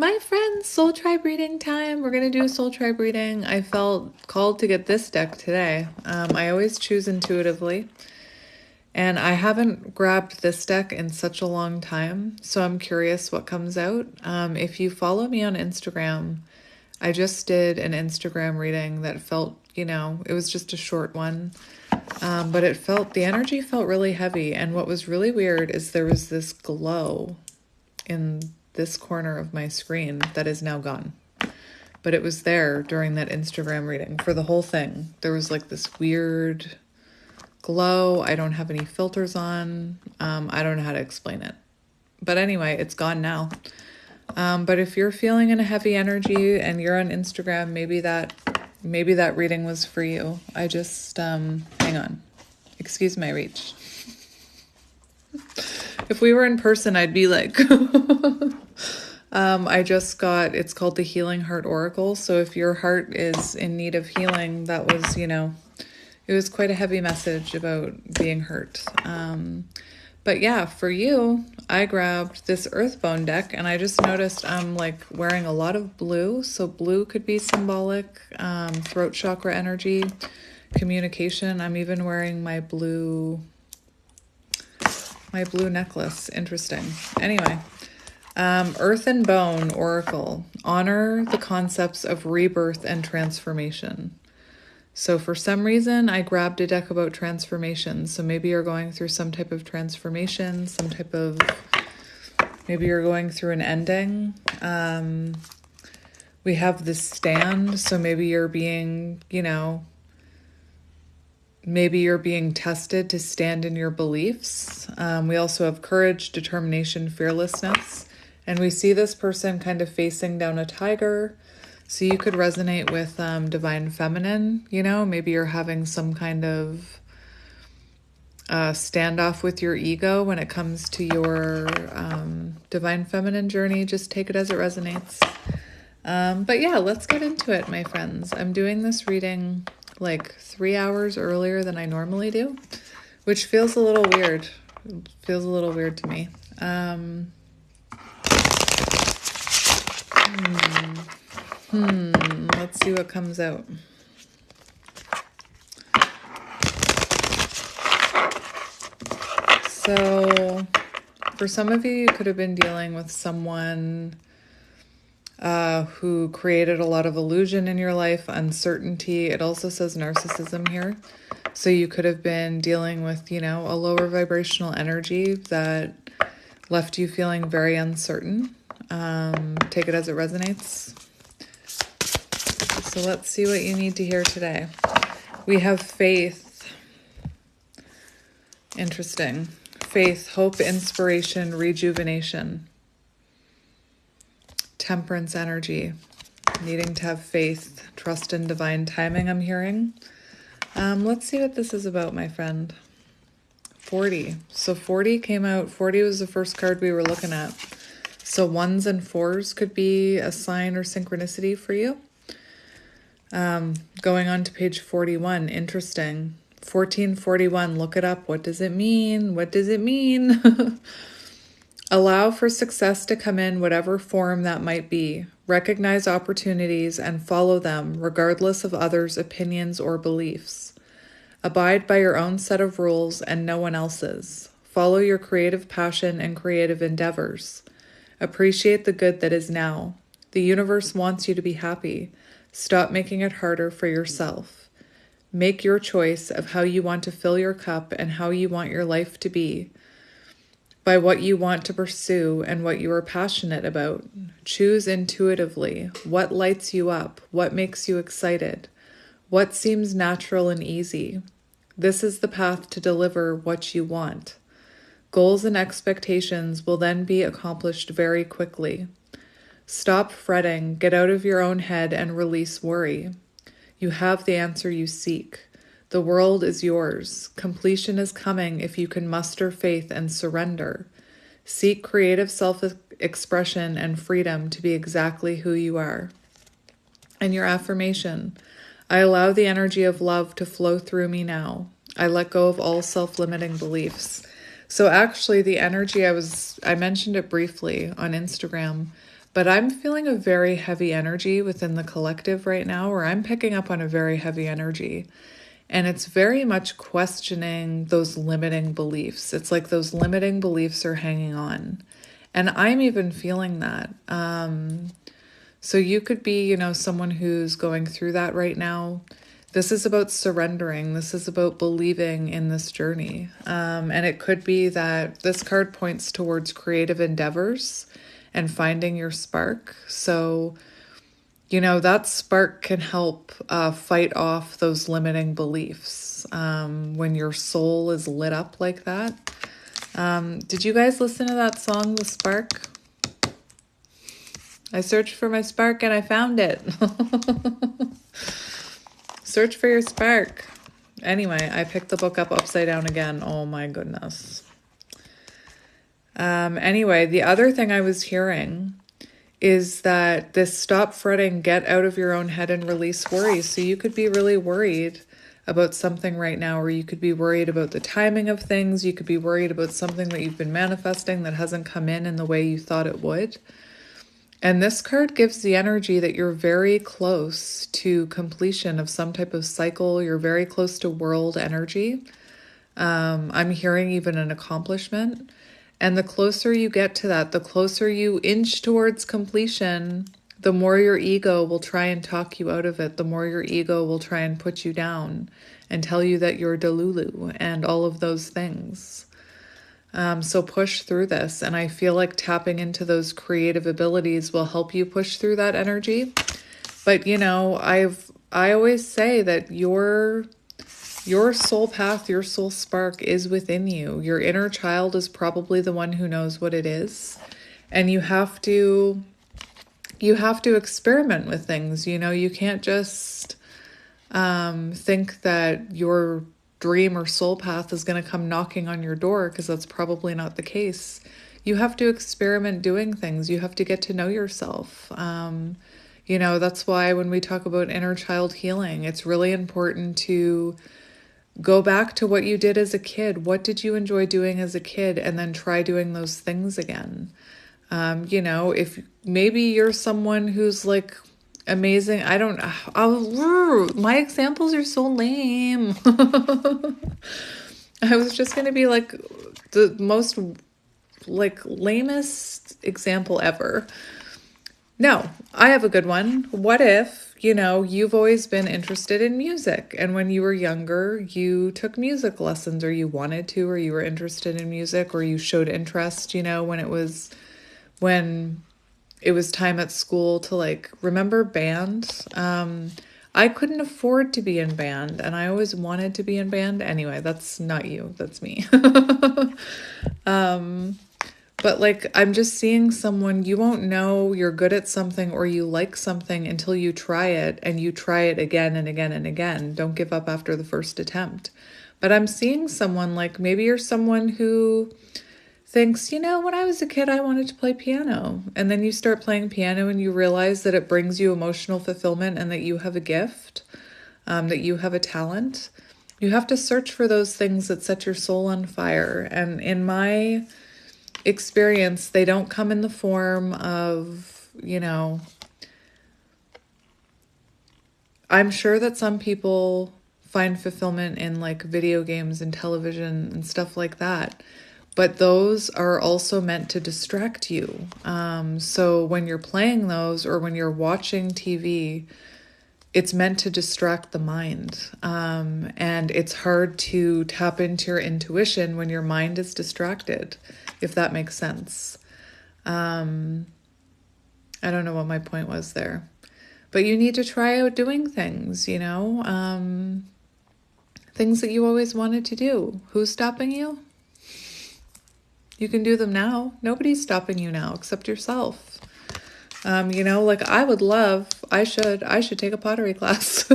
My friends, soul tribe reading time. We're going to do a soul tribe reading. I felt called to get this deck today. I always choose intuitively, and I haven't grabbed this deck in such a long time, so I'm curious what comes out. If you follow me on Instagram, I just did an Instagram reading that felt, it was just a short one, but the energy felt really heavy, and what was really weird is there was this glow in this corner of my screen that is now gone. But it was there during that Instagram reading for the whole thing. There was like this weird glow. I don't have any filters on. I don't know how to explain it. But anyway, it's gone now. But if you're feeling in a heavy energy and you're on Instagram, maybe that reading was for you. I just, hang on. Excuse my reach. If we were in person, I'd be like, it's called the Healing Heart Oracle. So if your heart is in need of healing, that was, it was quite a heavy message about being hurt. But yeah, for you, I grabbed this Earthbone deck and I just noticed I'm like wearing a lot of blue. So blue could be symbolic, throat chakra energy, communication. I'm even wearing my blue necklace. Interesting. Anyway, Earth and Bone Oracle. Honor the concepts of rebirth and transformation. So for some reason, I grabbed a deck about transformation. So maybe you're going through some type of transformation, maybe you're going through an ending. We have the Stand. So maybe you're being, maybe you're being tested to stand in your beliefs. We also have Courage, Determination, Fearlessness. And we see this person kind of facing down a tiger. So you could resonate with Divine Feminine. Maybe you're having some kind of standoff with your ego when it comes to your Divine Feminine journey. Just take it as it resonates. But yeah, let's get into it, my friends. I'm doing this reading like 3 hours earlier than I normally do, which feels a little weird. It feels a little weird to me. Let's see what comes out. So for some of you, you could have been dealing with someone who created a lot of illusion in your life, uncertainty. It also says narcissism here. So you could have been dealing with, a lower vibrational energy that left you feeling very uncertain. Take it as it resonates. So let's see what you need to hear today. We have faith. Interesting. Faith, hope, inspiration, rejuvenation. Temperance energy. Needing to have faith, trust in divine timing, I'm hearing. Let's see what this is about, my friend. 40. So 40 came out. 40 was the first card we were looking at. So 1s and 4s could be a sign or synchronicity for you. Going on to page 41. Interesting. 1441. Look it up. What does it mean? What does it mean? Allow for success to come in whatever form that might be. Recognize opportunities and follow them regardless of others' opinions or beliefs. Abide by your own set of rules and no one else's. Follow your creative passion and creative endeavors. Appreciate the good that is now. The universe wants you to be happy. Stop making it harder for yourself. Make your choice of how you want to fill your cup and how you want your life to be. By what you want to pursue and what you are passionate about. Choose intuitively what lights you up, what makes you excited, what seems natural and easy. This is the path to deliver what you want. Goals and expectations will then be accomplished very quickly. Stop fretting, get out of your own head and release worry. You have the answer you seek. The world is yours. Completion is coming if you can muster faith and surrender. Seek creative self-expression and freedom to be exactly who you are. And your affirmation, I allow the energy of love to flow through me now. I let go of all self-limiting beliefs. So actually the energy I mentioned it briefly on Instagram, But I'm feeling a very heavy energy within the collective right now, or I'm picking up on a very heavy energy. And it's very much questioning those limiting beliefs. It's like those limiting beliefs are hanging on. And I'm even feeling that. So you could be, someone who's going through that right now. This is about surrendering. This is about believing in this journey. And it could be that this card points towards creative endeavors and finding your spark. So, that spark can help fight off those limiting beliefs when your soul is lit up like that. Did you guys listen to that song, The Spark? I searched for my spark and I found it. Search for your spark. Anyway, I picked the book up upside down again. Oh my goodness. Anyway, the other thing I was hearing is that this stop fretting, get out of your own head and release worries. So you could be really worried about something right now, or you could be worried about the timing of things. You could be worried about something that you've been manifesting that hasn't come in the way you thought it would. And this card gives the energy that you're very close to completion of some type of cycle. You're very close to world energy. I'm hearing even an accomplishment. And the closer you get to that, the closer you inch towards completion, the more your ego will try and talk you out of it. The more your ego will try and put you down and tell you that you're delulu and all of those things. So push through this. And I feel like tapping into those creative abilities will help you push through that energy. But, I always say that your soul path, your soul spark is within you. Your inner child is probably the one who knows what it is. And you have to experiment with things. You can't just think that your dream or soul path is going to come knocking on your door, because that's probably not the case. You have to experiment doing things. You have to get to know yourself. That's why when we talk about inner child healing, it's really important to go back to what you did as a kid. What did you enjoy doing as a kid? And then try doing those things again. If maybe you're someone who's like amazing. My examples are so lame. I was just going to be like the most lamest example ever. No, I have a good one. What if, you've always been interested in music, and when you were younger, you took music lessons, or you wanted to, or you were interested in music, or you showed interest, when it was time at school to remember band? I couldn't afford to be in band, and I always wanted to be in band. Anyway, that's not you, that's me. But I'm just seeing someone, you won't know you're good at something or you like something until you try it, and you try it again and again and again. Don't give up after the first attempt. But I'm seeing someone, maybe you're someone who thinks, when I was a kid, I wanted to play piano. And then you start playing piano and you realize that it brings you emotional fulfillment and that you have a gift, that you have a talent. You have to search for those things that set your soul on fire. And in my experience, they don't come in the form of, I'm sure that some people find fulfillment in video games and television and stuff like that. But those are also meant to distract you. So when you're playing those, or when you're watching TV, it's meant to distract the mind. And it's hard to tap into your intuition when your mind is distracted, if that makes sense. I don't know what my point was there. But you need to try out doing things, things that you always wanted to do. Who's stopping you? You can do them now. Nobody's stopping you now except yourself. I should take a pottery class.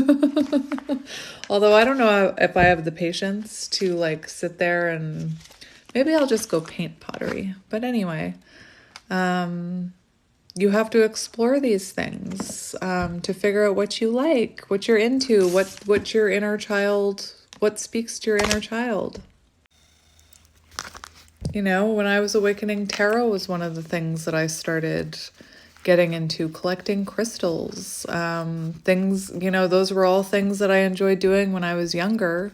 Although I don't know if I have the patience to sit there, and maybe I'll just go paint pottery. But anyway, you have to explore these things to figure out what you like, what you're into, what your inner child, what speaks to your inner child. When I was awakening, tarot was one of the things that I started getting into collecting crystals, things, those were all things that I enjoyed doing when I was younger.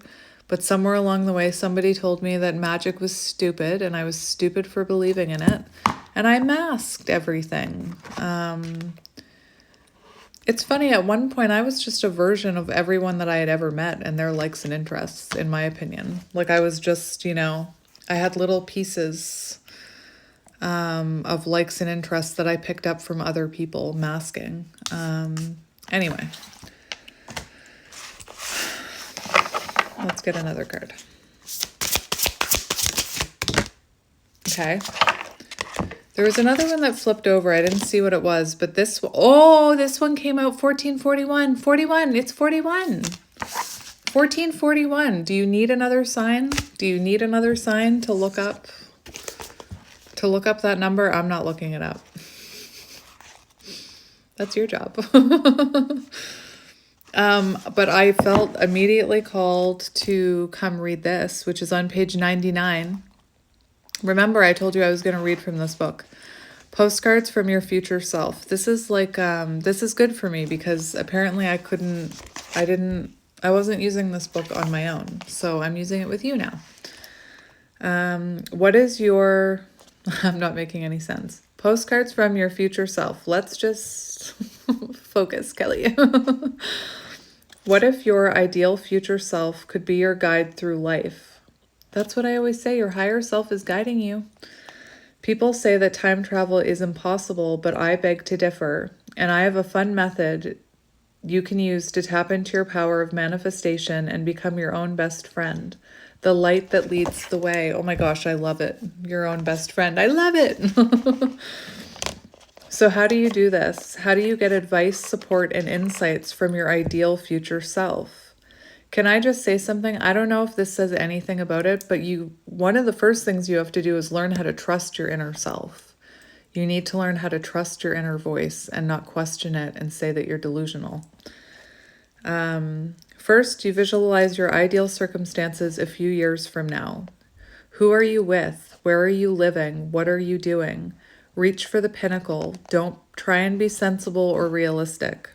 But somewhere along the way, somebody told me that magic was stupid and I was stupid for believing in it. And I masked everything. It's funny, at one point I was just a version of everyone that I had ever met and their likes and interests, in my opinion. Like I was just, I had little pieces of likes and interests that I picked up from other people masking. Anyway, let's get another card. Okay. There was another one that flipped over. I didn't see what it was, but this one came out 1441. 41. It's 41. 1441. Do you need another sign? Do you need another sign to look up that number? I'm not looking it up. That's your job. But I felt immediately called to come read this, which is on page 99. Remember, I told you I was going to read from this book. Postcards from Your Future Self. This is like, this is good for me because apparently I wasn't using this book on my own. So I'm using it with you now. What is your, I'm not making any sense. Postcards from Your Future Self. Let's just focus, Kelly. What if your ideal future self could be your guide through life? That's what I always say. Your higher self is guiding you. People say that time travel is impossible, but I beg to differ. And I have a fun method you can use to tap into your power of manifestation and become your own best friend. The light that leads the way. Oh my gosh, I love it. Your own best friend. I love it. So how do you do this? How do you get advice, support, and insights from your ideal future self? Can I just say something? I don't know if this says anything about it, but one of the first things you have to do is learn how to trust your inner self. You need to learn how to trust your inner voice and not question it and say that you're delusional. First, you visualize your ideal circumstances a few years from now. Who are you with? Where are you living? What are you doing? Reach for the pinnacle. Don't try and be sensible or realistic.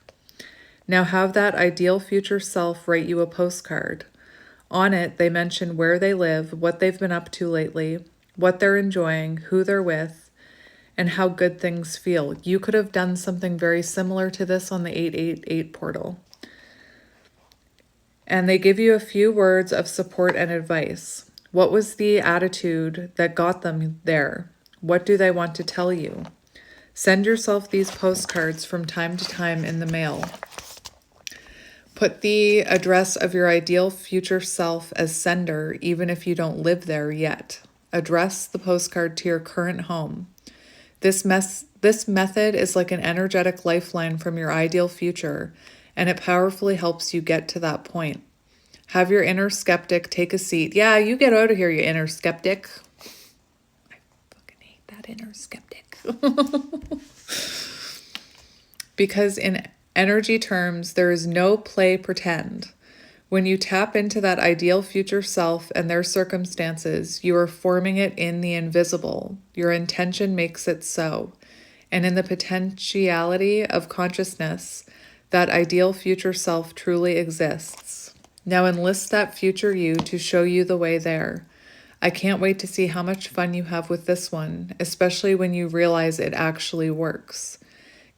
Now have that ideal future self write you a postcard. On it, they mention where they live, what they've been up to lately, what they're enjoying, who they're with, and how good things feel. You could have done something very similar to this on the 888 portal. And they give you a few words of support and advice. What was the attitude that got them there? What do they want to tell you? Send yourself these postcards from time to time in the mail. Put the address of your ideal future self as sender, even if you don't live there yet. Address the postcard to your current home. This method is like an energetic lifeline from your ideal future, and it powerfully helps you get to that point. Have your inner skeptic take a seat. Yeah, you get out of here, you inner skeptic. I fucking hate that inner skeptic. Because in energy terms, there is no play pretend. When you tap into that ideal future self and their circumstances, you are forming it in the invisible. Your intention makes it so. And in the potentiality of consciousness, that ideal future self truly exists. Now enlist that future you to show you the way there. I can't wait to see how much fun you have with this one, especially when you realize it actually works.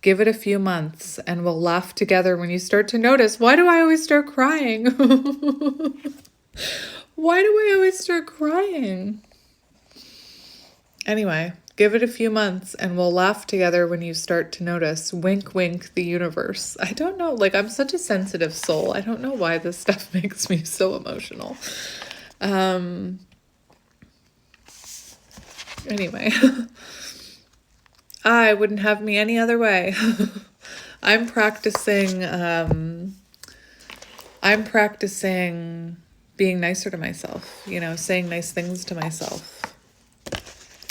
Give it a few months and we'll laugh together when you start to notice, why do I always start crying? Why do I always start crying? Anyway, give it a few months and we'll laugh together when you start to notice. Wink, wink, the universe. I don't know, I'm such a sensitive soul. I don't know why this stuff makes me so emotional. Anyway. I wouldn't have me any other way. I'm practicing being nicer to myself, saying nice things to myself.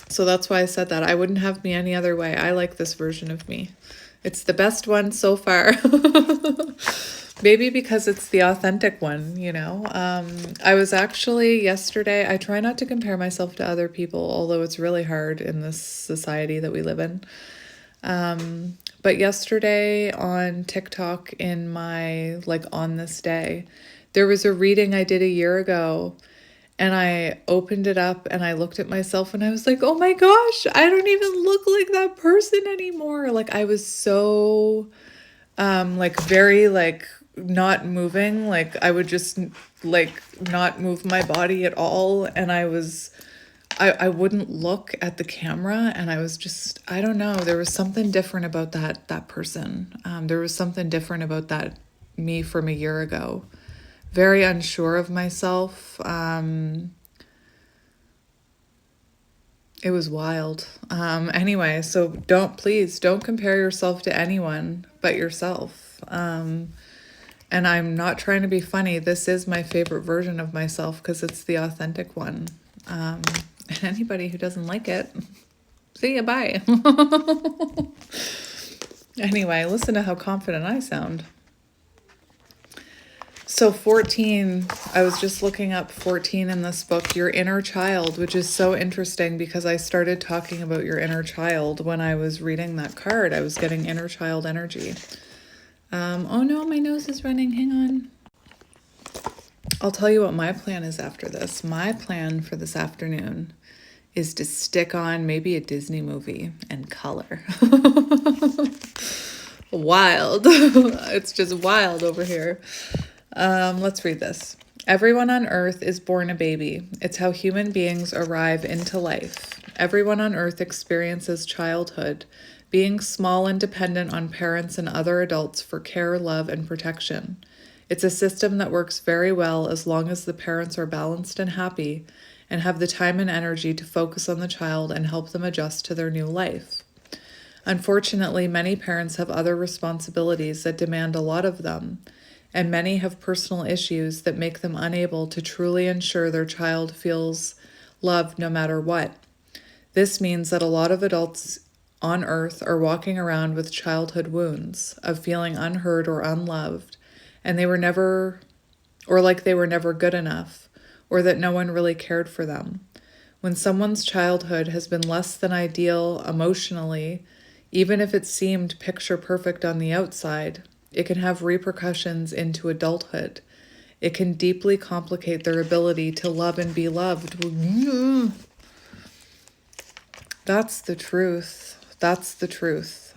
So that's why I said that. I wouldn't have me any other way. I like this version of me. It's the best one so far. Maybe because it's the authentic one, I was actually yesterday, I try not to compare myself to other people, although it's really hard in this society that we live in. But yesterday on TikTok in my, like, on this day, there was a reading I did a year ago, and I opened it up and I looked at myself and I was like, oh my gosh, I don't even look like that person anymore. Like, I was so, like, very, like, not moving. Like, I would just, like, not move my body at all. And I wouldn't look at the camera, and I was just, I don't know, there was something different about that person. There was something different about that me from a year ago. Very unsure of myself. It was wild. Anyway, so please don't compare yourself to anyone but yourself. And I'm not trying to be funny. This is my favorite version of myself because it's the authentic one. And anybody who doesn't like it, see ya, bye. Anyway, listen to how confident I sound. So 14, I was just looking up 14 in this book, your inner child, which is so interesting because I started talking about your inner child when I was reading that card. I was getting inner child energy. Oh no, my nose is running. Hang on. I'll tell you what my plan is after this. My plan for this afternoon is to stick on maybe a Disney movie and color. Wild. It's just wild over here. Let's read this. Everyone on earth is born a baby. It's how human beings arrive into life. Everyone on earth experiences childhood, being small and dependent on parents and other adults for care, love, and protection. It's a system that works very well as long as the parents are balanced and happy and have the time and energy to focus on the child and help them adjust to their new life. Unfortunately, many parents have other responsibilities that demand a lot of them, and many have personal issues that make them unable to truly ensure their child feels loved no matter what. This means that a lot of adults on earth are walking around with childhood wounds of feeling unheard or unloved, and they were never good enough, or that no one really cared for them. When someone's childhood has been less than ideal emotionally, even if it seemed picture perfect on the outside, it can have repercussions into adulthood. It can deeply complicate their ability to love and be loved. That's the truth. That's the truth.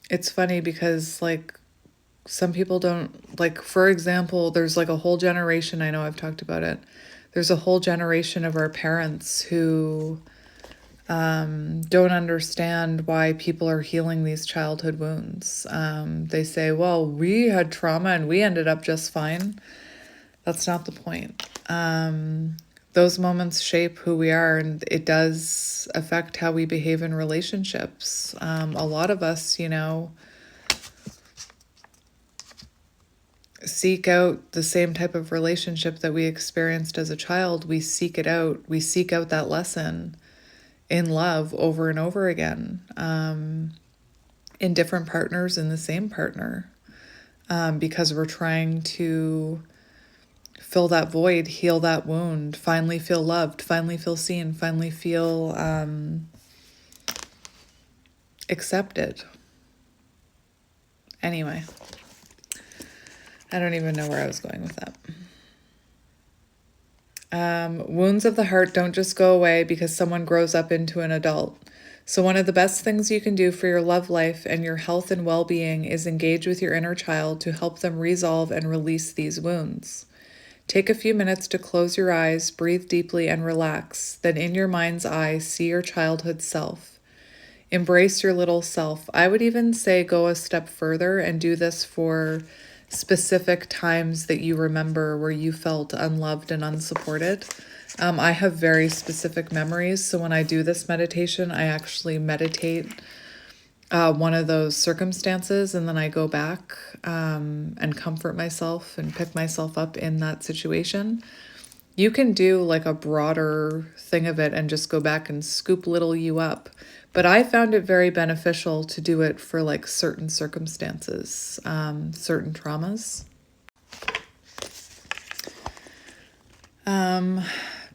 It's funny because, like, some people don't, like, for example, there's like a whole generation, I know I've talked about it, there's a whole generation of our parents who don't understand why people are healing these childhood wounds. They say, well, we had trauma and we ended up just fine. That's not the point. Those moments shape who we are, and it does affect how we behave in relationships. A lot of us, seek out the same type of relationship that we experienced as a child. We seek it out. We seek out that lesson in love over and over again, in different partners, in the same partner, because we're trying to fill that void, heal that wound, finally feel loved, finally feel seen, finally feel accepted. Anyway, I don't even know where I was going with that. Wounds of the heart don't just go away because someone grows up into an adult. So one of the best things you can do for your love life and your health and well-being is engage with your inner child to help them resolve and release these wounds. Take a few minutes to close your eyes, breathe deeply, and relax. Then in your mind's eye, see your childhood self. Embrace your little self. I would even say go a step further and do this for specific times that you remember where you felt unloved and unsupported. I have very specific memories, so when I do this meditation, I actually meditate one of those circumstances, and then I go back and comfort myself and pick myself up in that situation. You can do like a broader thing of it and just go back and scoop little you up. But I found it very beneficial to do it for like certain circumstances, certain traumas.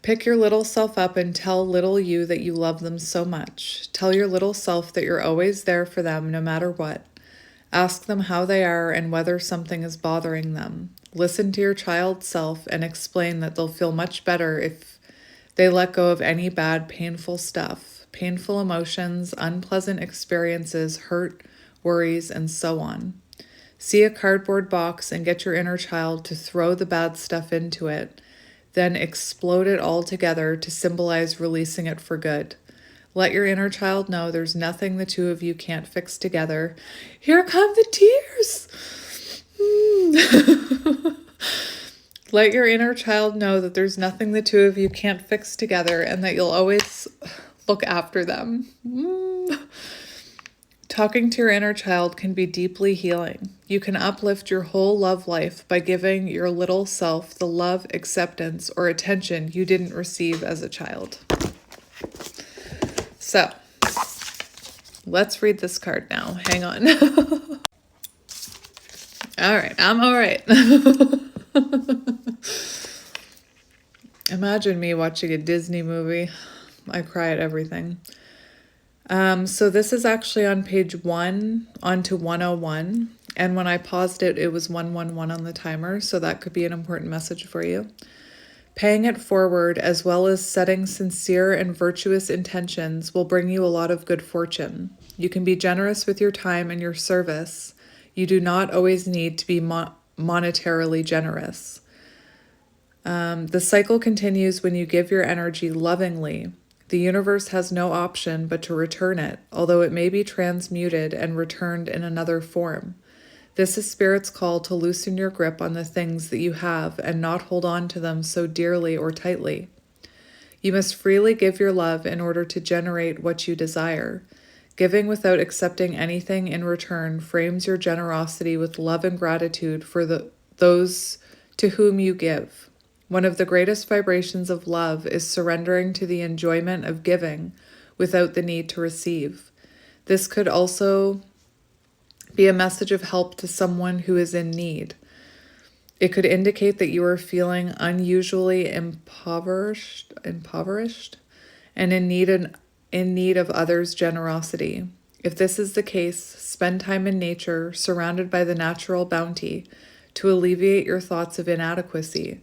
Pick your little self up and tell little you that you love them so much. Tell your little self that you're always there for them no matter what. Ask them how they are and whether something is bothering them. Listen to your child self and explain that they'll feel much better if they let go of any bad, painful stuff, painful emotions, unpleasant experiences, hurt, worries, and so on. See a cardboard box and get your inner child to throw the bad stuff into it, then explode it all together to symbolize releasing it for good. Let your inner child know there's nothing the two of you can't fix together. Here come the tears. Let your inner child know that there's nothing the two of you can't fix together and that you'll always look after them. Talking to your inner child can be deeply healing. You can uplift your whole love life by giving your little self the love, acceptance, or attention you didn't receive as a child. So, let's read this card now. Hang on. All right, I'm all right. Imagine me watching a Disney movie. I cry at everything. So this is actually on page 1 onto 101. And when I paused it, it was 111 on the timer. So that could be an important message for you. Paying it forward, as well as setting sincere and virtuous intentions, will bring you a lot of good fortune. You can be generous with your time and your service. You do not always need to be monetarily generous. The cycle continues when you give your energy lovingly. The universe has no option but to return it, although it may be transmuted and returned in another form. This is Spirit's call to loosen your grip on the things that you have and not hold on to them so dearly or tightly. You must freely give your love in order to generate what you desire. Giving without accepting anything in return frames your generosity with love and gratitude for those to whom you give. One of the greatest vibrations of love is surrendering to the enjoyment of giving without the need to receive. This could also be a message of help to someone who is in need. It could indicate that you are feeling unusually impoverished and in need of others' generosity. If this is the case, spend time in nature, surrounded by the natural bounty, to alleviate your thoughts of inadequacy.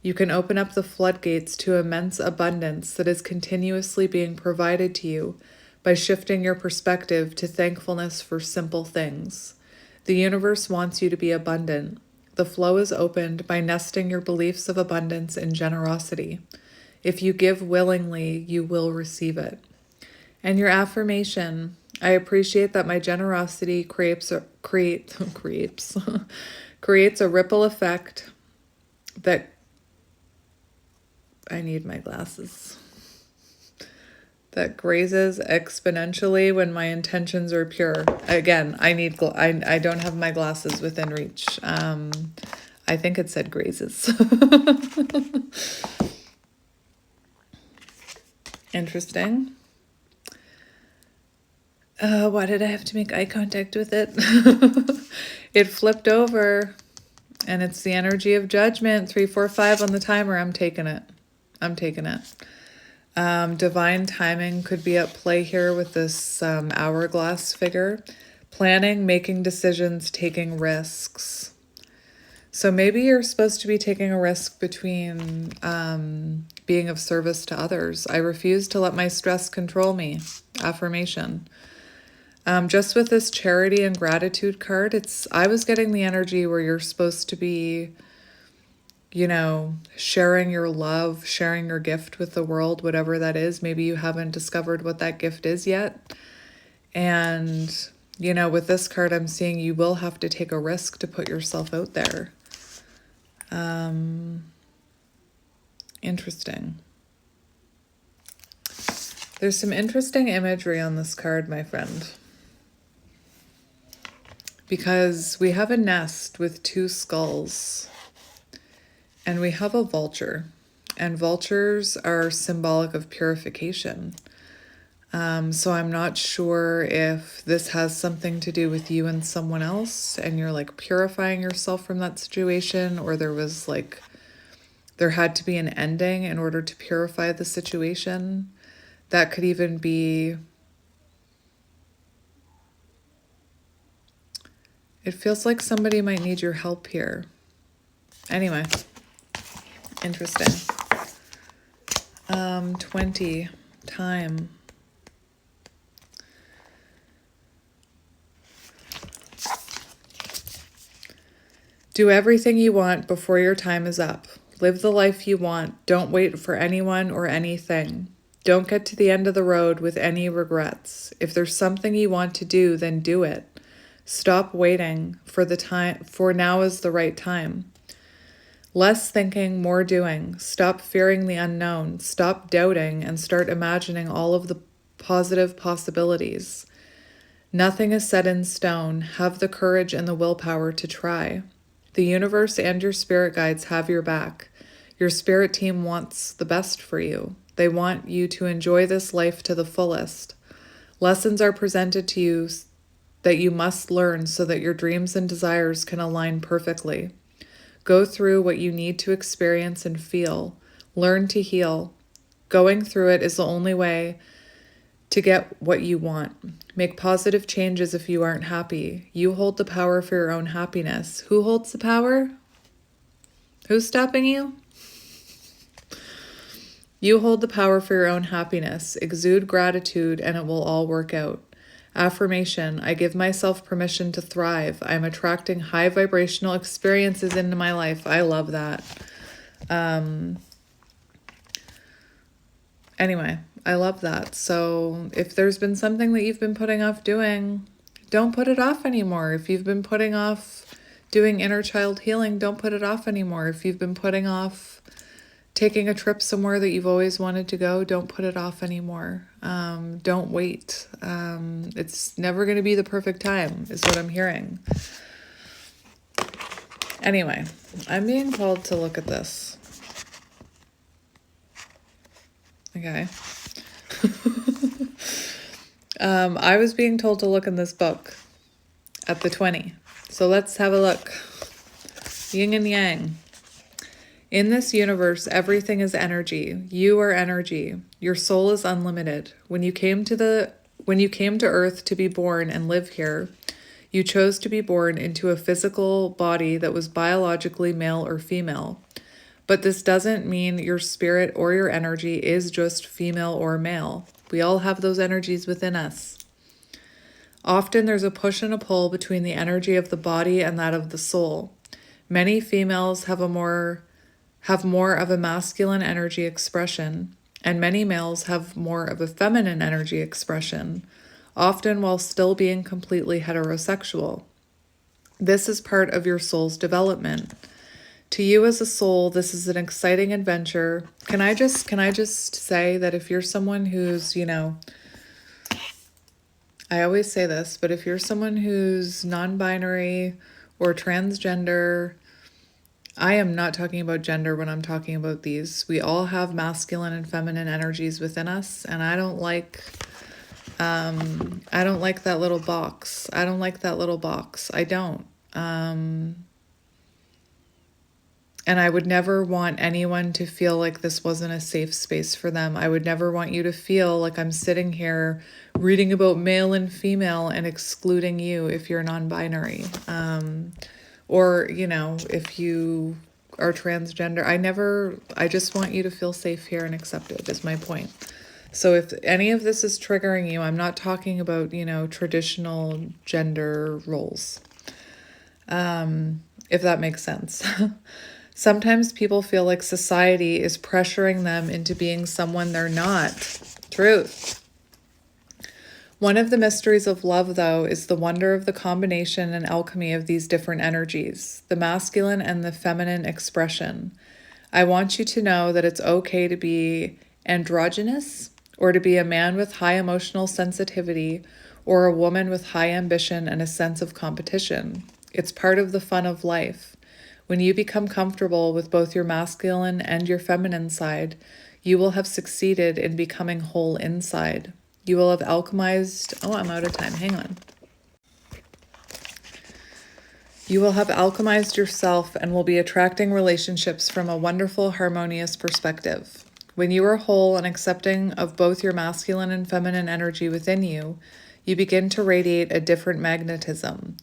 You can open up the floodgates to immense abundance that is continuously being provided to you by shifting your perspective to thankfulness for simple things. The universe wants you to be abundant. The flow is opened by nesting your beliefs of abundance and generosity. If you give willingly, you will receive it. And your affirmation: I appreciate that my generosity creates a ripple effect that I need my glasses. That grazes exponentially when my intentions are pure. Again, I don't have my glasses within reach. I think it said grazes. Interesting. Why did I have to make eye contact with it? It flipped over, and it's the energy of judgment. 3, 4, 5 on the timer. I'm taking it. Divine timing could be at play here with this hourglass figure. Planning, making decisions, taking risks. So maybe you're supposed to be taking a risk between being of service to others. I refuse to let my stress control me. Affirmation. Just with this charity and gratitude card, I was getting the energy where you're supposed to be, sharing your love, sharing your gift with the world, whatever that is. Maybe you haven't discovered what that gift is yet. And, with this card, I'm seeing you will have to take a risk to put yourself out there. Interesting. There's some interesting imagery on this card, my friend. Because we have a nest with 2 skulls. And we have a vulture, and vultures are symbolic of purification. So I'm not sure if this has something to do with you and someone else, and you're purifying yourself from that situation, or there was there had to be an ending in order to purify the situation. That could even be, it feels like somebody might need your help here. Anyway, interesting. 20, time. Do everything you want before your time is up. Live the life you want. Don't wait for anyone or anything. Don't get to the end of the road with any regrets. If there's something you want to do, then do it. Stop waiting for now is the right time. Less thinking, more doing. Stop fearing the unknown. Stop doubting and start imagining all of the positive possibilities. Nothing is set in stone. Have the courage and the willpower to try. The universe and your spirit guides have your back. Your spirit team wants the best for you. They want you to enjoy this life to the fullest. Lessons are presented to you that you must learn so that your dreams and desires can align perfectly. Go through what you need to experience and feel. Learn to heal. Going through it is the only way to get what you want. Make positive changes if you aren't happy. You hold the power for your own happiness. Who holds the power? Who's stopping you? You hold the power for your own happiness. Exude gratitude and it will all work out. Affirmation, I give myself permission to thrive. I'm attracting high vibrational experiences into my life. I love that. Anyway, I love that. So if there's been something that you've been putting off doing, don't put it off anymore. If you've been putting off doing inner child healing, don't put it off anymore. If you've been putting off taking a trip somewhere that you've always wanted to go, don't put it off anymore. Don't wait. It's never going to be the perfect time, is what I'm hearing. Anyway, I'm being called to look at this. Okay. I was being told to look in this book at the 20. So let's have a look. Yin and yang. In this universe, everything is energy. You are energy. Your soul is unlimited. When you came to Earth to be born and live here, you chose to be born into a physical body that was biologically male or female. But this doesn't mean your spirit or your energy is just female or male. We all have those energies within us. Often there's a push and a pull between the energy of the body and that of the soul. Many females have more of a masculine energy expression, and many males have more of a feminine energy expression, often while still being completely heterosexual. This is part of your soul's development. To you as a soul, this is an exciting adventure. Can I just say that if you're someone who's, I always say this, but if you're someone who's non-binary or transgender, I am not talking about gender when I'm talking about these. We all have masculine and feminine energies within us, and I don't like that little box. I don't like that little box. I don't. And I would never want anyone to feel like this wasn't a safe space for them. I would never want you to feel like I'm sitting here reading about male and female and excluding you if you're non-binary. Or, if you are transgender. I just want you to feel safe here and accepted is my point. So if any of this is triggering you, I'm not talking about, traditional gender roles. If that makes sense. Sometimes people feel like society is pressuring them into being someone they're not. Truth. One of the mysteries of love, though, is the wonder of the combination and alchemy of these different energies, the masculine and the feminine expression. I want you to know that it's okay to be androgynous, or to be a man with high emotional sensitivity, or a woman with high ambition and a sense of competition. It's part of the fun of life. When you become comfortable with both your masculine and your feminine side, you will have succeeded in becoming whole inside. You will have alchemized... Oh, I'm out of time. Hang on. You will have alchemized yourself and will be attracting relationships from a wonderful, harmonious perspective. When you are whole and accepting of both your masculine and feminine energy within you, you begin to radiate a different magnetism.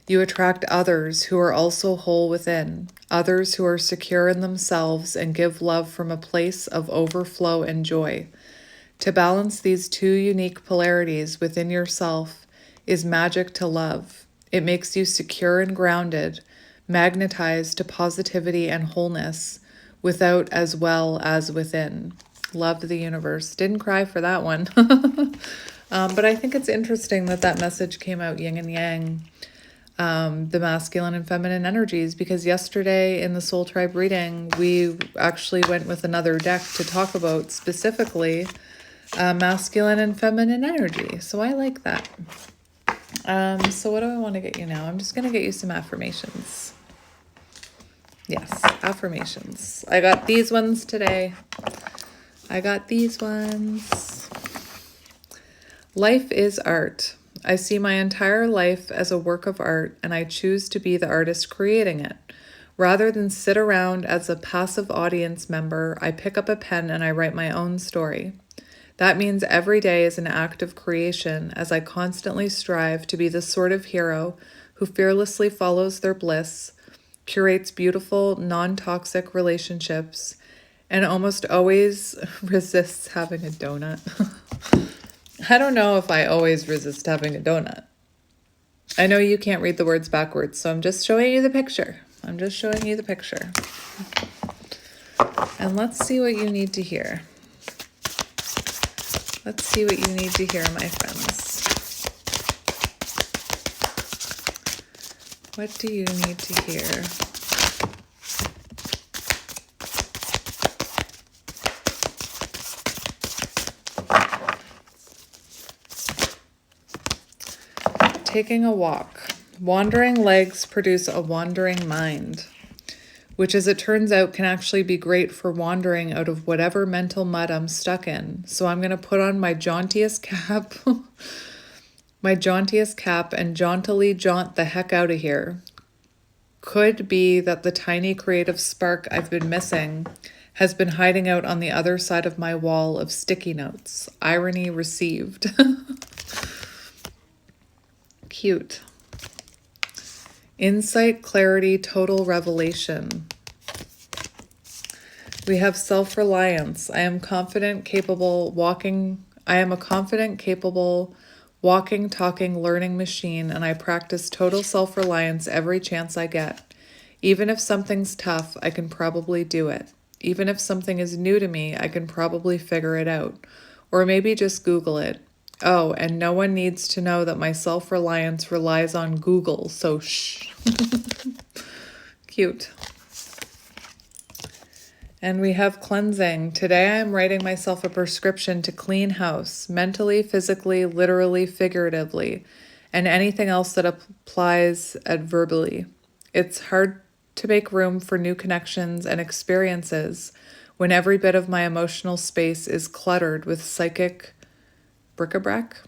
You attract others who are also whole within, others who are secure in themselves and give love from a place of overflow and joy. To balance these two unique polarities within yourself is magic to love. It makes you secure and grounded, magnetized to positivity and wholeness, without as well as within. Love the universe. Didn't cry for that one. But I think it's interesting that that message came out yin and yang, the masculine and feminine energies, because yesterday in the Soul Tribe reading, we actually went with another deck to talk about specifically masculine and feminine energy. So I like that. So what do I want to get you now? I'm just going to get you some affirmations. Yes, affirmations. I got these ones today. Life is art. I see my entire life as a work of art, and I choose to be the artist creating it. Rather than sit around as a passive audience member, I pick up a pen and I write my own story. That means every day is an act of creation as I constantly strive to be the sort of hero who fearlessly follows their bliss, curates beautiful, non-toxic relationships, and almost always resists having a donut. I don't know if I always resist having a donut. I know you can't read the words backwards, so I'm just showing you the picture. And let's see what you need to hear. Let's see what you need to hear, my friends. What do you need to hear? Taking a walk. Wandering legs produce a wandering mind, which, as it turns out, can actually be great for wandering out of whatever mental mud I'm stuck in. So I'm going to put on my jauntiest cap, and jauntily jaunt the heck out of here. Could be that the tiny creative spark I've been missing has been hiding out on the other side of my wall of sticky notes. Irony received. Cute. Insight, clarity, total revelation. We have self-reliance. I am a confident, capable, walking, talking, learning machine, and I practice total self-reliance every chance I get. Even if something's tough, I can probably do it. Even if something is new to me, I can probably figure it out. Or maybe just Google it. Oh, and no one needs to know that my self-reliance relies on Google, so shh. Cute. And we have cleansing. Today I am writing myself a prescription to clean house, mentally, physically, literally, figuratively, and anything else that applies adverbally. It's hard to make room for new connections and experiences when every bit of my emotional space is cluttered with psychic bric-a-brac.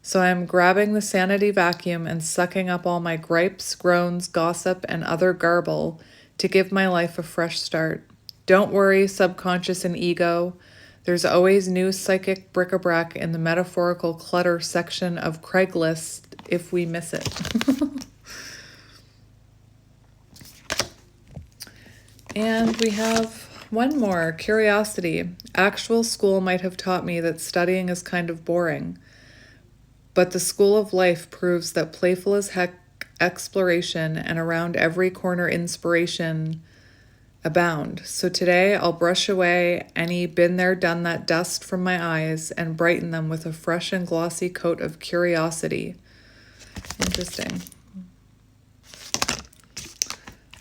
So I'm grabbing the sanity vacuum and sucking up all my gripes, groans, gossip, and other garble to give my life a fresh start. Don't worry, subconscious and ego. There's always new psychic bric-a-brac in the metaphorical clutter section of Craigslist if we miss it. And we have one more, curiosity. Actual school might have taught me that studying is kind of boring, but the school of life proves that playful as heck exploration and around every corner inspiration abound. So today I'll brush away any been there, done that dust from my eyes and brighten them with a fresh and glossy coat of curiosity. Interesting.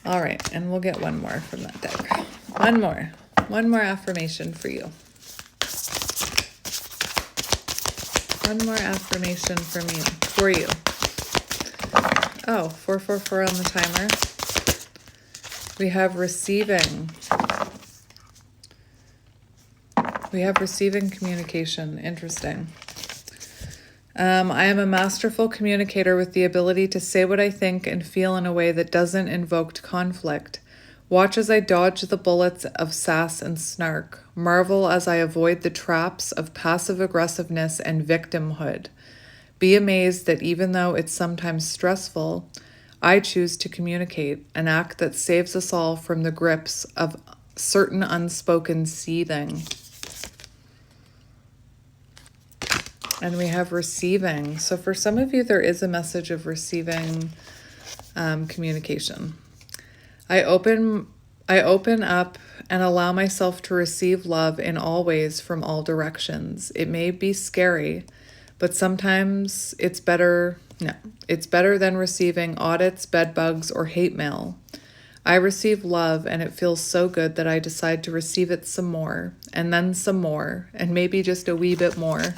All right, and we'll get one more from that deck. One more affirmation for you. One more affirmation for you. Oh, 444 on the timer. We have receiving. We have receiving communication. Interesting. I am a masterful communicator with the ability to say what I think and feel in a way that doesn't invoke conflict. Watch as I dodge the bullets of sass and snark. Marvel as I avoid the traps of passive aggressiveness and victimhood. Be amazed that even though it's sometimes stressful, I choose to communicate, an act that saves us all from the grips of certain unspoken seething. And we have receiving. So for some of you, there is a message of receiving communication. I open up and allow myself to receive love in all ways from all directions. It may be scary, but sometimes it's better than receiving audits, bed bugs, or hate mail. I receive love and it feels so good that I decide to receive it some more, and then some more, and maybe just a wee bit more.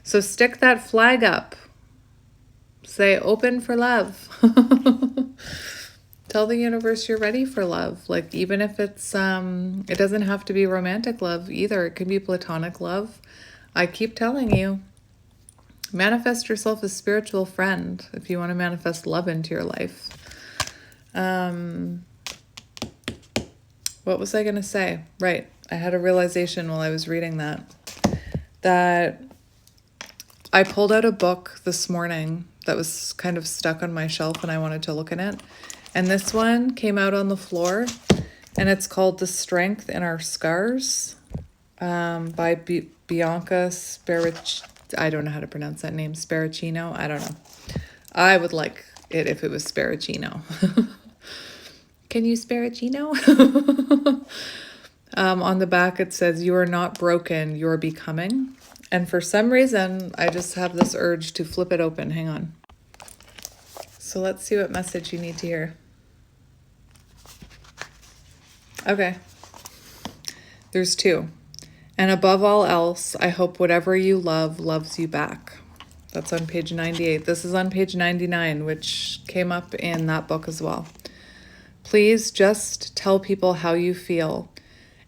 So stick that flag up. Say open for love. Tell the universe you're ready for love. Like, even if it's, it doesn't have to be romantic love either. It can be platonic love. I keep telling you, manifest yourself a spiritual friend if you want to manifest love into your life. What was I going to say? Right. I had a realization while I was reading that I pulled out a book this morning that was kind of stuck on my shelf and I wanted to look in it. And this one came out on the floor, and it's called The Strength in Our Scars by Bianca I don't know how to pronounce that name. Sparacino? I don't know. I would like it if it was Sparacino. Can you Sparacino? On the back it says, you are not broken, you're becoming. And for some reason, I just have this urge to flip it open. Hang on. So let's see what message you need to hear. Okay. There's two. And above all else, I hope whatever you love loves you back. That's on page 98. This is on page 99, which came up in that book as well. Please just tell people how you feel,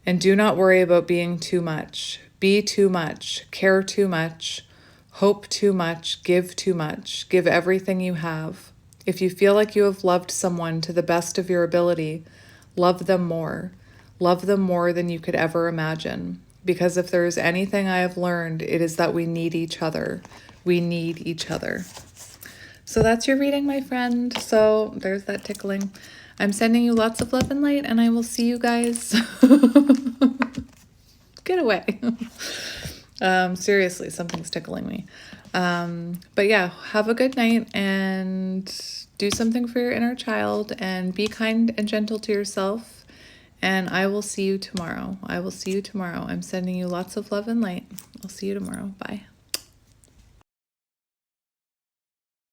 and do not worry about being too much. Be too much, care too much, hope too much, give too much, give everything you have. If you feel like you have loved someone to the best of your ability, love them more. Love them more than you could ever imagine. Because if there is anything I have learned, it is that we need each other. We need each other. So that's your reading, my friend. So there's that tickling. I'm sending you lots of love and light, and I will see you guys. Get away. Seriously, something's tickling me. But yeah, have a good night and do something for your inner child and be kind and gentle to yourself. And I will see you tomorrow. I'm sending you lots of love and light. I'll see you tomorrow. Bye.